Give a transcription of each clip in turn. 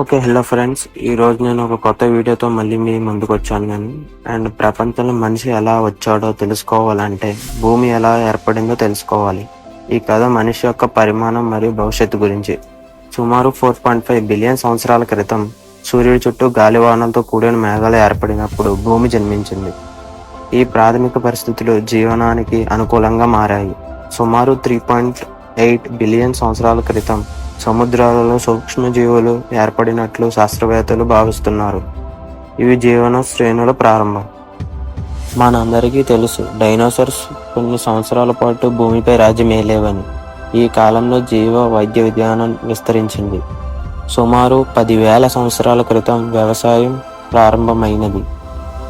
Okay. Hello friends. ఈరోజు నేను ఒక కొత్త వీడియోతో మళ్ళీ మీ ముందుకొచ్చాను నేను. అండ్ ప్రపంచంలో మనిషి ఎలా వచ్చాడో తెలుసుకోవాలంటే భూమి ఎలా ఏర్పడిందో తెలుసుకోవాలి. ఈ కథ మనిషి యొక్క పరిమాణం మరియు భవిష్యత్తు గురించి. సుమారు 4.5 బిలియన్ సంవత్సరాల క్రితం సూర్యుడి చుట్టూ గాలివానలతో కూడిన మేఘాలు ఏర్పడినప్పుడు భూమి జన్మించింది. ఈ ప్రాథమిక పరిస్థితులు జీవనానికి అనుకూలంగా మారాయి. సుమారు 3.8 బిలియన్ సంవత్సరాల క్రితం సముద్రాలలో సూక్ష్మజీవులు ఏర్పడినట్లు శాస్త్రవేత్తలు భావిస్తున్నారు. ఇవి జీవన శ్రేణుల ప్రారంభం. మనందరికీ తెలుసు, డైనోసార్స్ కొన్ని సంవత్సరాల పాటు భూమిపై రాజ్యమేలేవని. ఈ కాలంలో జీవ వైద్య విజ్ఞానం విస్తరించింది. సుమారు 10,000 సంవత్సరాల క్రితం వ్యవసాయం ప్రారంభమైనది.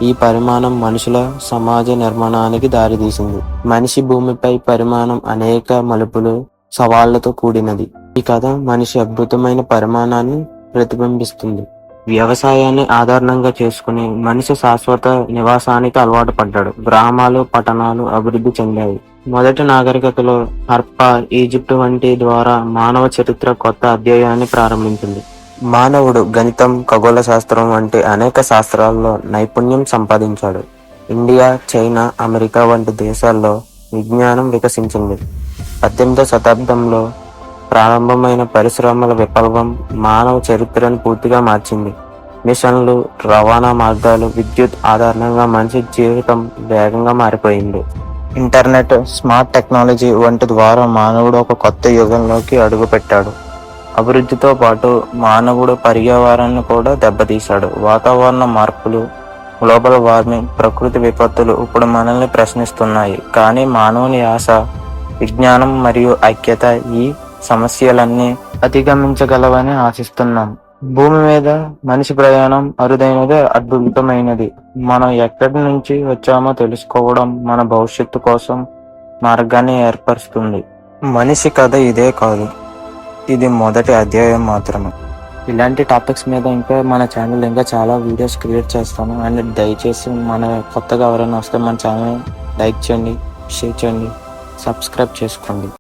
ఈ పరిమాణం మనుషుల సమాజ నిర్మాణానికి దారితీసింది. మనిషి భూమిపై పరిమాణం అనేక మలుపులు, సవాళ్లతో కూడినది. ఈ కథ మనిషి అద్భుతమైన పరిమాణాన్ని ప్రతిబింబిస్తుంది. వ్యవసాయాన్ని ఆధారంగా చేసుకుని మనిషి శాశ్వత నివాసానికి అలవాటు పడ్డాడు. గ్రామాలు, పట్టణాలు అభివృద్ధి చెందాయి. మొదటి నాగరికతలో హర్పా, ఈజిప్ట్ వంటి ద్వారా మానవ చరిత్ర కొత్త అధ్యాయాన్ని ప్రారంభించింది. మానవుడు గణితం, ఖగోళ శాస్త్రం వంటి అనేక శాస్త్రాల్లో నైపుణ్యం సంపాదించాడు. ఇండియా, చైనా, అమెరికా వంటి దేశాల్లో విజ్ఞానం వికసించింది. 18వ శతాబ్దంలో ప్రారంభమైన పరిశ్రమల విప్లవం మానవ చరిత్రను పూర్తిగా మార్చింది. మిషన్లు, రవాణా మార్గాలు, విద్యుత్ ఆధారంగా మనిషి జీవితం వేగంగా మారిపోయింది. ఇంటర్నెట్, స్మార్ట్ టెక్నాలజీ వంటి ద్వారా మానవుడు ఒక కొత్త యుగంలోకి అడుగుపెట్టాడు. అభివృద్ధితో పాటు మానవుడు పర్యావరణాన్ని కూడా దెబ్బతీశాడు. వాతావరణ మార్పులు, గ్లోబల్ వార్మింగ్, ప్రకృతి విపత్తులు ఇప్పుడు మనల్ని ప్రశ్నిస్తున్నాయి. కానీ మానవుని ఆశ, విజ్ఞానం మరియు ఐక్యత ఈ సమస్యలన్నీ అధిగమించగలవని ఆశిస్తున్నాం. భూమి మీద మనిషి ప్రయాణం అరుదైనది, అద్భుతమైనది. మనం ఎక్కడి నుంచి వచ్చామో తెలుసుకోవడం మన భవిష్యత్తు కోసం మార్గాన్ని ఏర్పరుస్తుంది. మనిషి కథ ఇదే కాదు, ఇది మొదటి అధ్యాయం మాత్రమే. ఇలాంటి టాపిక్స్ మీద ఇంకా మన ఛానల్ ఇంకా చాలా వీడియోస్ క్రియేట్ చేస్తాను. అండ్ దయచేసి మన కొత్తగా ఎవరైనా వస్తే మన ఛానల్ లైక్ చేయండి, షేర్ చేయండి, సబ్స్క్రైబ్ చేసుకోండి.